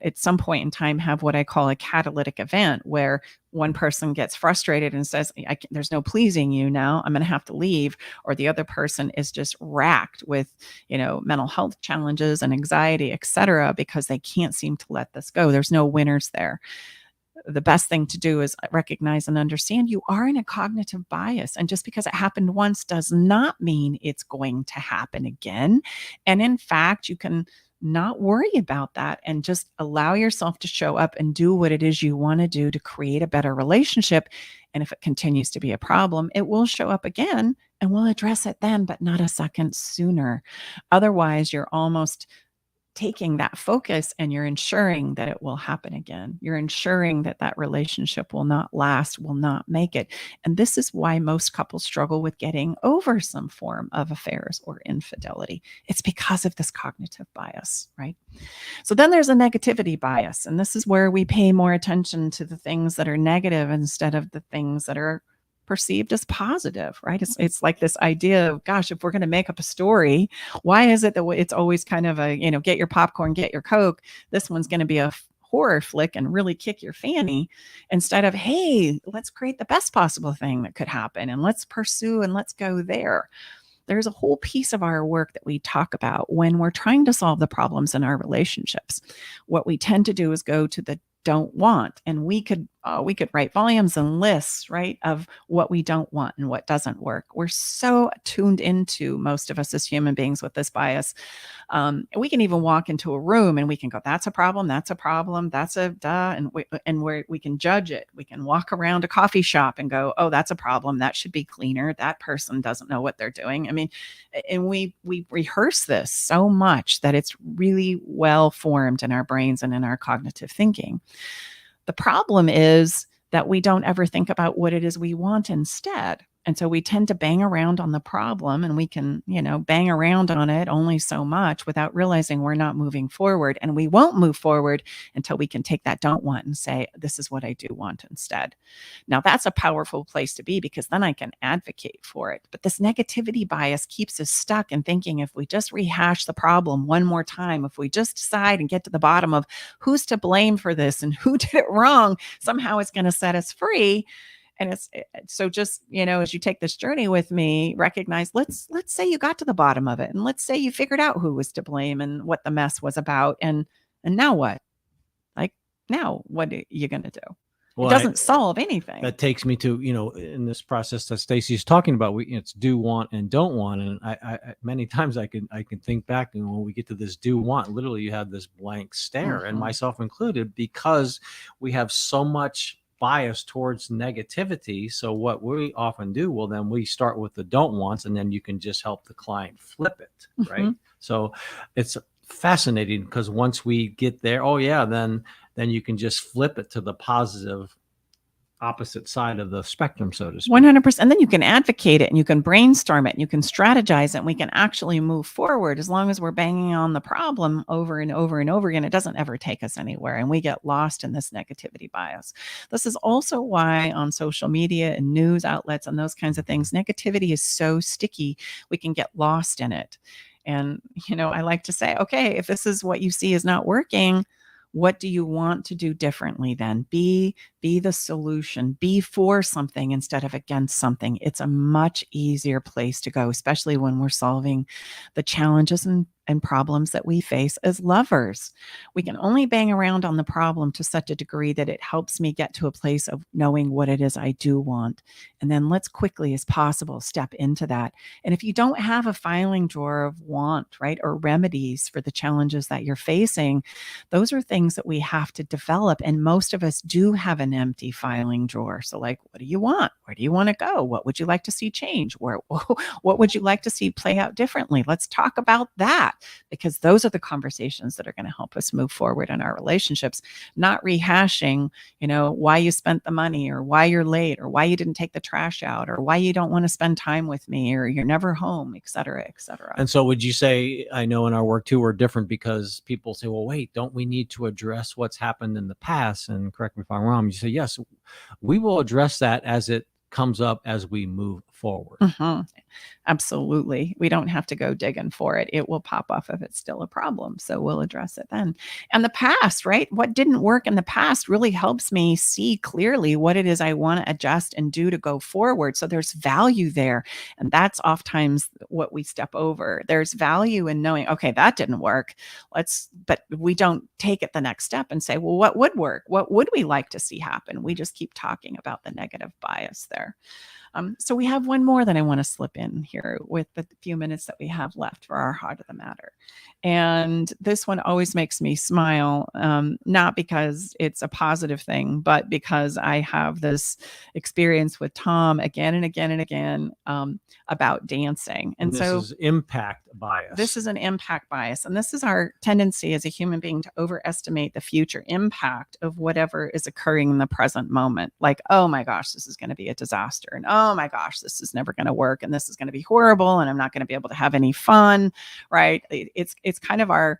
at some point in time have what I call a catalytic event where one person gets frustrated and says, there's no pleasing you now, I'm going to have to leave. Or the other person is just racked with, mental health challenges and anxiety, et cetera, because they can't seem to let this go. There's no winners there. The best thing to do is recognize and understand you are in a cognitive bias. And just because it happened once does not mean it's going to happen again. And in fact, you can not worry about that and just allow yourself to show up and do what it is you want to do to create a better relationship. And if it continues to be a problem, it will show up again and we'll address it then, but not a second sooner. Otherwise, you're almost taking that focus and you're ensuring that it will happen again. You're ensuring that that relationship will not last, will not make it. And this is why most couples struggle with getting over some form of affairs or infidelity. It's because of this cognitive bias, right? So then there's a negativity bias. And this is where we pay more attention to the things that are negative instead of the things that are perceived as positive, right? It's like this idea of, gosh, if we're going to make up a story, why is it that it's always kind of a, get your popcorn, get your Coke. This one's going to be a horror flick and really kick your fanny instead of, hey, let's create the best possible thing that could happen and let's pursue and let's go there. There's a whole piece of our work that we talk about when we're trying to solve the problems in our relationships. What we tend to do is go to the don't want, and we could write volumes and lists, right, of what we don't want and what doesn't work. We're so tuned into, most of us as human beings, with this bias. We can even walk into a room and we can go, that's a problem, that's a duh, and we can judge it. We can walk around a coffee shop and go, oh, that's a problem, that should be cleaner, that person doesn't know what they're doing. I mean, and we rehearse this so much that it's really well formed in our brains and in our cognitive thinking. The problem is that we don't ever think about what it is we want instead. And so we tend to bang around on the problem, and we can, bang around on it only so much without realizing we're not moving forward. And we won't move forward until we can take that don't want and say, this is what I do want instead. Now, that's a powerful place to be, because then I can advocate for it. But this negativity bias keeps us stuck in thinking if we just rehash the problem one more time, if we just decide and get to the bottom of who's to blame for this and who did it wrong, somehow it's going to set us free. And it's so just, as you take this journey with me, recognize, let's say you got to the bottom of it, and let's say you figured out who was to blame and what the mess was about. And now what? Like, now what are you going to do? Well, it doesn't solve anything. That takes me to, in this process that Stacey's talking about, it's do, want, and don't want. And I many times I can think back, and when we get to this do, want, literally you have this blank stare, and myself included, because we have so much bias towards negativity. So what we often do, well, then we start with the don't wants, and then you can just help the client flip it, right? So it's fascinating, because once we get there, then you can just flip it to the positive opposite side of the spectrum, so to speak. 100%. And then you can advocate it, and you can brainstorm it, and you can strategize it, and we can actually move forward. As long as we're banging on the problem over and over and over again, it doesn't ever take us anywhere, and we get lost in this negativity bias. This is also why on social media and news outlets and those kinds of things, negativity is so sticky. We can get lost in it. And, I like to say, okay, if this is what you see is not working, what do you want to do differently then? Be the solution. Be for something instead of against something. It's a much easier place to go, especially when we're solving the challenges and problems that we face as lovers. We can only bang around on the problem to such a degree that it helps me get to a place of knowing what it is I do want. And then let's quickly as possible step into that. And if you don't have a filing drawer of want, right, or remedies for the challenges that you're facing, those are things that we have to develop. And most of us do have an empty filing drawer. So like, what do you want? Where do you want to go? What would you like to see change? What would you like to see play out differently? Let's talk about that, because those are the conversations that are going to help us move forward in our relationships, not rehashing, why you spent the money, or why you're late, or why you didn't take the trash out, or why you don't want to spend time with me, or you're never home, et cetera, et cetera. And so would you say, I know in our work too, we're different, because people say, well, wait, don't we need to address what's happened in the past? And correct me if I'm wrong. You say, yes, we will address that as it comes up as we move forward. Absolutely. We don't have to go digging for it. It will pop up if it's still a problem. So we'll address it then. And the past, right? What didn't work in the past really helps me see clearly what it is I want to adjust and do to go forward. So there's value there. And that's oftentimes what we step over. There's value in knowing, okay, that didn't work. But we don't take it the next step and say, well, what would work? What would we like to see happen? We just keep talking about the negative bias there. So we have one more that I want to slip in here with the few minutes that we have left for our heart of the matter. And this one always makes me smile, not because it's a positive thing, but because I have this experience with Tom again and again and again about dancing. And this so is impact bias. This is an impact bias. And this is our tendency as a human being to overestimate the future impact of whatever is occurring in the present moment. Like, oh my gosh, this is going to be a disaster. And oh my gosh, this is never going to work. And this is going to be horrible. And I'm not going to be able to have any fun, right? It's kind of our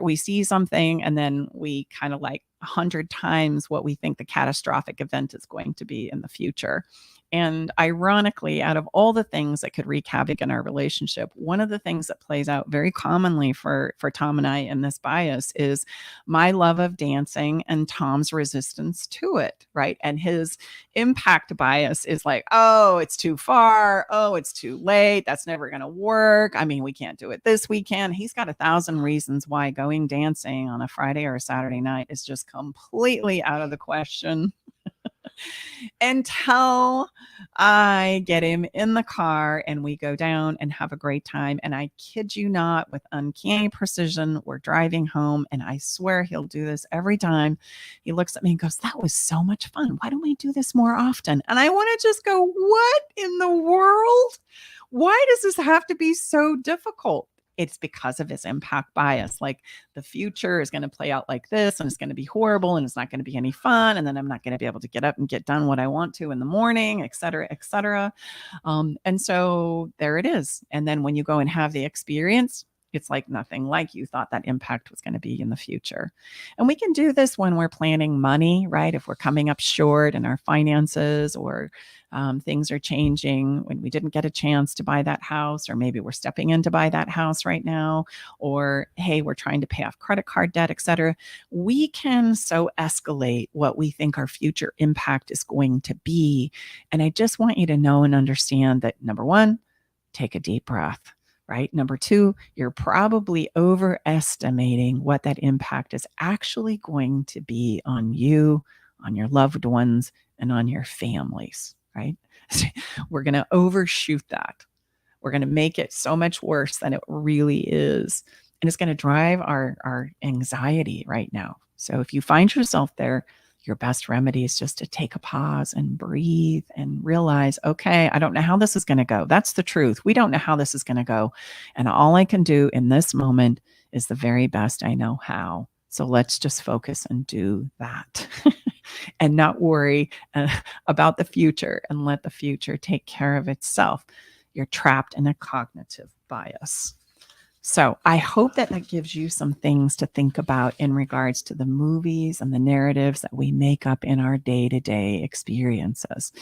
we see something, and then we kind of like 100 times what we think the catastrophic event is going to be in the future. And ironically, out of all the things that could wreak havoc in our relationship, one of the things that plays out very commonly for Tom and I in this bias is my love of dancing and Tom's resistance to it, right? And his impact bias is like, oh, it's too far. Oh, it's too late. That's never going to work. I mean, we can't do it this weekend. He's got 1,000 reasons why going dancing on a Friday or a Saturday night is just completely out of the question. Until I get him in the car and we go down and have a great time. And I kid you not, with uncanny precision, we're driving home, and I swear he'll do this every time. He looks at me and goes, that was so much fun. Why don't we do this more often? And I want to just go, what in the world? Why does this have to be so difficult? It's because of his impact bias. Like the future is going to play out like this, and it's going to be horrible, and it's not going to be any fun. And then I'm not going to be able to get up and get done what I want to in the morning, et cetera, et cetera. And so there it is. And then when you go and have the experience, it's like nothing like you thought that impact was going to be in the future. And we can do this when we're planning money, right? If we're coming up short in our finances, or things are changing when we didn't get a chance to buy that house, or maybe we're stepping in to buy that house right now, or hey, we're trying to pay off credit card debt, et cetera. We can so escalate what we think our future impact is going to be. And I just want you to know and understand that, number one, take a deep breath. Right? Number two, you're probably overestimating what that impact is actually going to be on you, on your loved ones, and on your families, right? We're going to overshoot that. We're going to make it so much worse than it really is. And it's going to drive our anxiety right now. So if you find yourself there, your best remedy is just to take a pause and breathe and realize, okay, I don't know how this is going to go. That's the truth. We don't know how this is going to go. And all I can do in this moment is the very best I know how. So let's just focus and do that and not worry about the future, and let the future take care of itself. You're trapped in a cognitive bias. So I hope that gives you some things to think about in regards to the movies and the narratives that we make up in our day-to-day experiences.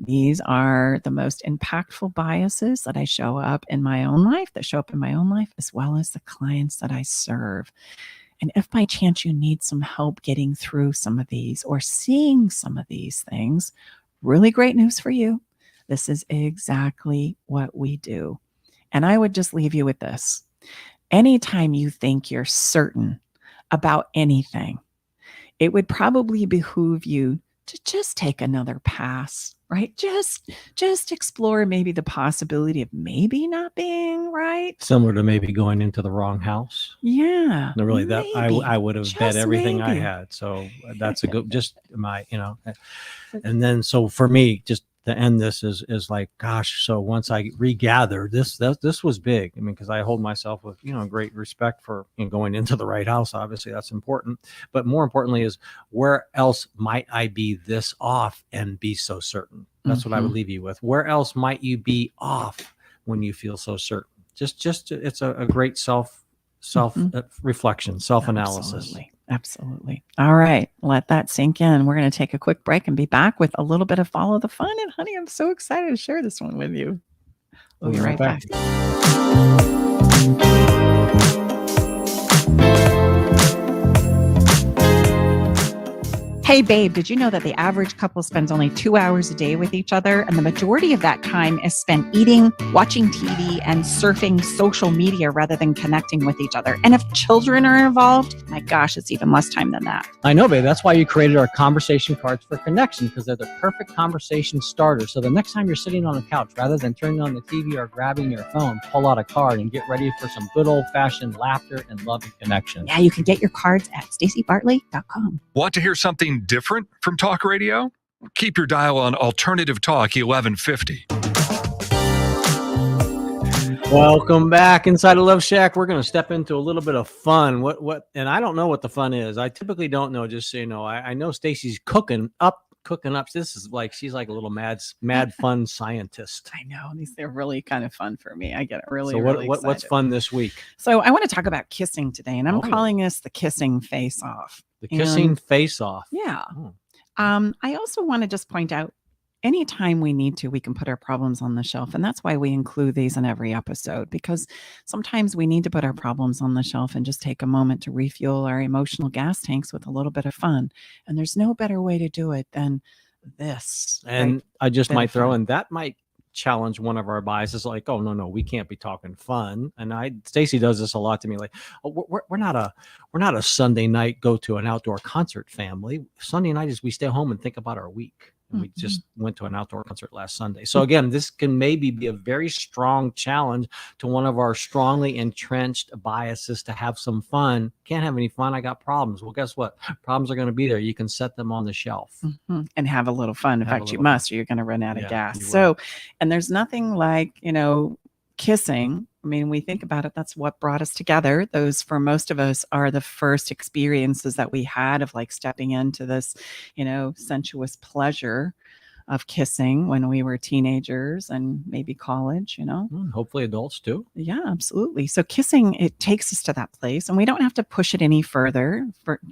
These are the most impactful biases that show up in my own life, as well as the clients that I serve. And if by chance you need some help getting through some of these or seeing some of these things, really great news for you. This is exactly what we do. And I would just leave you with this. Anytime you think you're certain about anything, it would probably behoove you to just take another pass, right? Just explore maybe the possibility of maybe not being right. Similar to maybe going into the wrong house. Yeah. No, really, that I would have bet everything I maybe. had. So that's a good, just my, and then so for me, just to end this is like, gosh, so once I regather this was big. I mean, because I hold myself with, great respect for going into the right house. Obviously, that's important. But more importantly is, where else might I be this off and be so certain? That's what I would leave you with. Where else might you be off when you feel so certain? Just it's a great self reflection, self-analysis. Absolutely. All right. Let that sink in. We're going to take a quick break and be back with a little bit of follow the fun. And honey, I'm so excited to share this one with you. We'll be right back. Hey, babe, did you know that the average couple spends only 2 hours a day with each other? And the majority of that time is spent eating, watching TV, and surfing social media rather than connecting with each other. And if children are involved, my gosh, it's even less time than that. I know, babe. That's why you created our conversation cards for connection, because they're the perfect conversation starter. So the next time you're sitting on the couch, rather than turning on the TV or grabbing your phone, pull out a card and get ready for some good old-fashioned laughter and love and connection. Yeah, you can get your cards at stacybartley.com. Want to hear something different from talk radio? Keep your dial on Alternative Talk 1150. Welcome back inside of Love Shack. We're going to step into a little bit of fun. What? And I don't know what the fun is. I typically don't know. Just so you know, I know Stacy's cooking up. This is like, she's like a little mad fun scientist. I know, they're really kind of fun for me. I get really, so really what's excited. fun this week? So I want to talk about kissing today, and I'm calling this the kissing face-off. The kissing face-off. Yeah. I also want to just point out, anytime we need to, we can put our problems on the shelf. And that's why we include these in every episode, because sometimes we need to put our problems on the shelf and just take a moment to refuel our emotional gas tanks with a little bit of fun. And there's no better way to do it than this. And right? I just might throw in, that might challenge one of our biases, like, oh no, we can't be talking fun. And Stacy does this a lot to me, like, oh, we're not a Sunday night go to an outdoor concert family. Sunday night is we stay home and think about our week. And we just went to an outdoor concert last Sunday. So again, this can maybe be a very strong challenge to one of our strongly entrenched biases to have some fun. Can't have any fun. I got problems. Well, guess what? Problems are going to be there. You can set them on the shelf and have a little fun. In fact, you must, or you're going to run out of gas. So, and there's nothing like, kissing mean, we think about it, that's what brought us together. Those, for most of us, are the first experiences that we had of like stepping into this, sensuous pleasure of kissing when we were teenagers and maybe college. Hopefully adults too. Yeah, absolutely. So kissing, it takes us to that place, and we don't have to push it any further.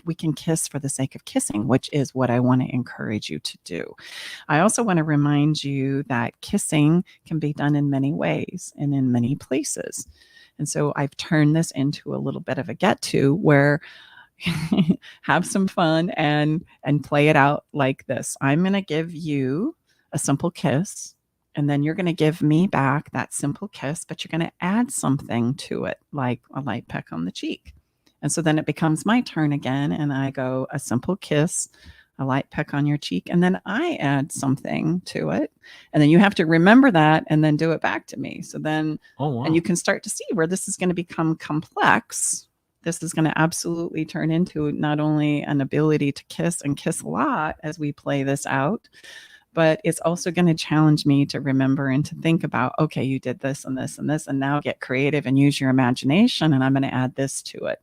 We can kiss for the sake of kissing, which is what I want to encourage you to do. I also want to remind you that kissing can be done in many ways and in many places. And so I've turned this into a little bit of a get to where have some fun and play it out like this. I'm going to give you a simple kiss, and then you're going to give me back that simple kiss, but you're going to add something to it, like a light peck on the cheek. And so then it becomes my turn again, and I go a simple kiss, a light peck on your cheek, and then I add something to it. And then you have to remember that and then do it back to me. So then, and you can start to see where this is going to become complex. This is going to absolutely turn into not only an ability to kiss and kiss a lot as we play this out, but it's also going to challenge me to remember and to think about, okay, you did this and this and this, and now get creative and use your imagination, and I'm going to add this to it.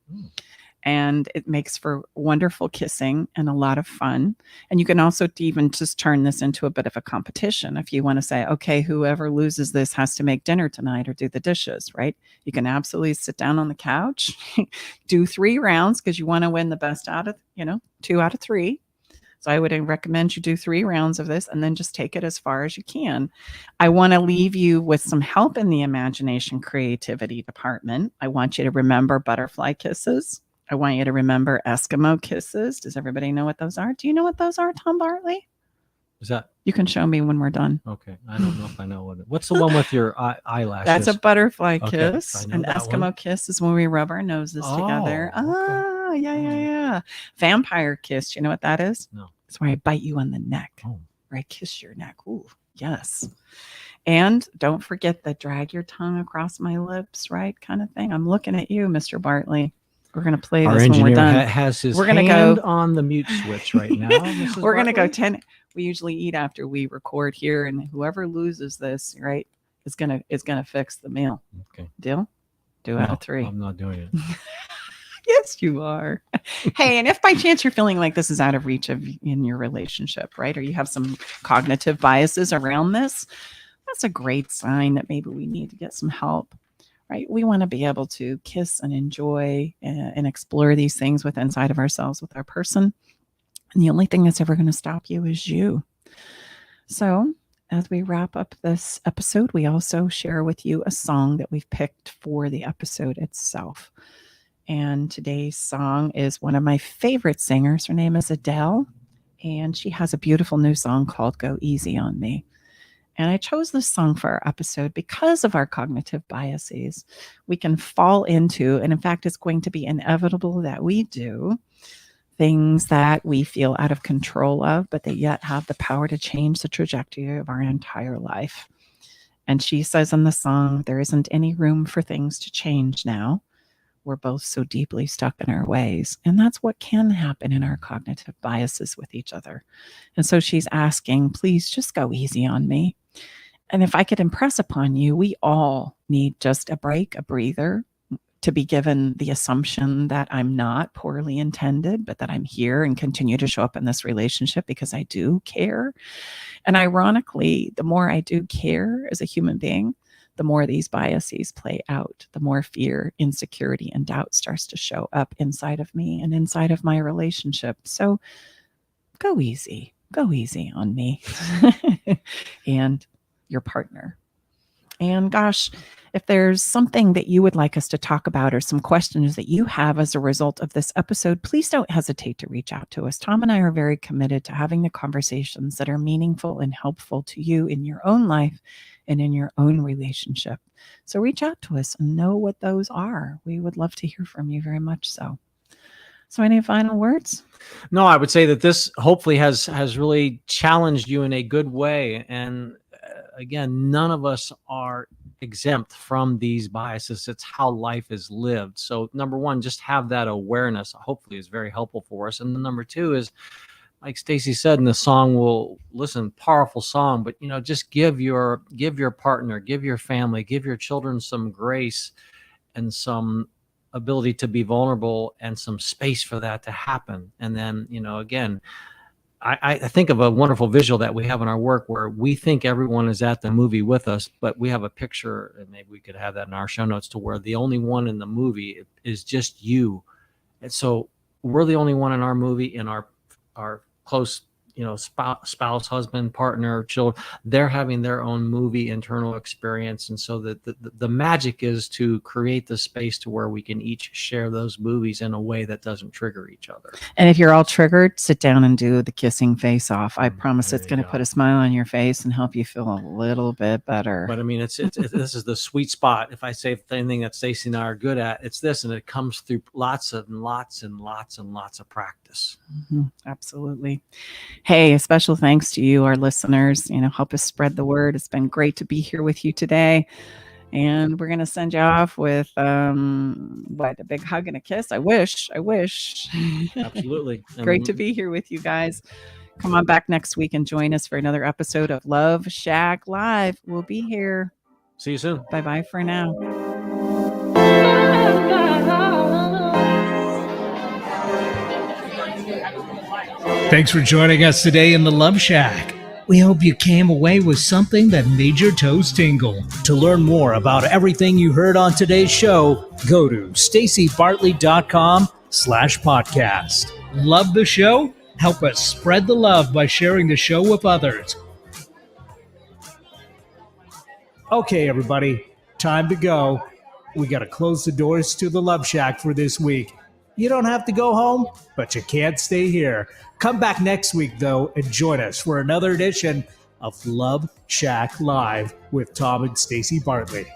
And it makes for wonderful kissing and a lot of fun. And you can also even just turn this into a bit of a competition. If you want to say, okay, whoever loses this has to make dinner tonight or do the dishes, right? You can absolutely sit down on the couch, do 3 rounds because you want to win the best out of, 2 out of 3. So I would recommend you do 3 rounds of this and then just take it as far as you can. I want to leave you with some help in the imagination creativity department. I want you to remember butterfly kisses. I want you to remember Eskimo kisses. Does everybody know what those are? Do you know what those are, Tom Bartley? Is that? You can show me when we're done. Okay. I don't know if I know what's the one with your eyelashes? That's a butterfly kiss. I know An that Eskimo one. kiss is when we rub our noses together. Okay. Yeah. Vampire kiss. You know what that is? No. It's where I bite you on the neck. Oh. Where I kiss your neck. Ooh, yes. And don't forget the drag your tongue across my lips, right? Kind of thing. I'm looking at you, Mr. Bartley. We're going to play Our this when we're engineer done. has his We're gonna hand go on the mute switch right now. Mrs. We're going to go Bartley? 10. We usually eat after we record here, and whoever loses this, right, is going to fix the meal. Okay. Deal? 2 out of 3. I'm not doing it. Yes, you are. Hey, and if by chance you're feeling like this is out of reach in your relationship, right, or you have some cognitive biases around this, that's a great sign that maybe we need to get some help. Right? We want to be able to kiss and enjoy and explore these things with inside of ourselves with our person. And the only thing that's ever going to stop you is you. So as we wrap up this episode, we also share with you a song that we've picked for the episode itself. And today's song is one of my favorite singers. Her name is Adele, and she has a beautiful new song called Go Easy on Me. And I chose this song for our episode because of our cognitive biases. We can fall into, and in fact, it's going to be inevitable that we do things that we feel out of control of, but that yet have the power to change the trajectory of our entire life. And she says in the song, there isn't any room for things to change now. We're both so deeply stuck in our ways. And that's what can happen in our cognitive biases with each other. And so she's asking, please just go easy on me. And if I could impress upon you, we all need just a break, a breather, to be given the assumption that I'm not poorly intended, but that I'm here and continue to show up in this relationship because I do care. And ironically, the more I do care as a human being, the more these biases play out, the more fear, insecurity, and doubt starts to show up inside of me and inside of my relationship. So go easy on me and your partner. And gosh, if there's something that you would like us to talk about or some questions that you have as a result of this episode, please don't hesitate to reach out to us. Tom and I are very committed to having the conversations that are meaningful and helpful to you in your own life and in your own relationship. So reach out to us and know what those are. We would love to hear from you very much so. So any final words? No, I would say that this hopefully has really challenged you in a good way. And again, none of us are exempt from these biases. It's how life is lived. So number one, just have that awareness, hopefully is very helpful for us. And then number two is like Stacy said in the song, will listen, powerful song, but just give your partner, give your family, give your children some grace and some ability to be vulnerable and some space for that to happen. And then, again, I think of a wonderful visual that we have in our work where we think everyone is at the movie with us, but we have a picture, and maybe we could have that in our show notes, to where the only one in the movie is just you. And so we're the only one in our movie, in our close, spouse, husband, partner, children. They're having their own movie internal experience. And so the magic is to create the space to where we can each share those movies in a way that doesn't trigger each other. And if you're all triggered, sit down and do the kissing face off. I promise it's going to put a smile on your face and help you feel a little bit better. But I mean, it's this is the sweet spot. If I say anything that Stacey and I are good at, it's this, and it comes through lots of practice. Mm-hmm. Absolutely. Hey, a special thanks to you, our listeners. Help us spread the word. It's been great to be here with you today. And we're going to send you off with a big hug and a kiss. I wish. Absolutely. Great to be here with you guys. Come on back next week and join us for another episode of Love Shack Live. We'll be here. See you soon. Bye-bye for now. Thanks for joining us today in the Love Shack. We hope you came away with something that made your toes tingle. To learn more about everything you heard on today's show, go to stacybartley.com/podcast. Love the show? Help us spread the love by sharing the show with others. Okay, everybody, time to go. We got to close the doors to the Love Shack for this week. You don't have to go home, but you can't stay here. Come back next week, though, and join us for another edition of Love Shack Live with Tom and Stacy Bartley.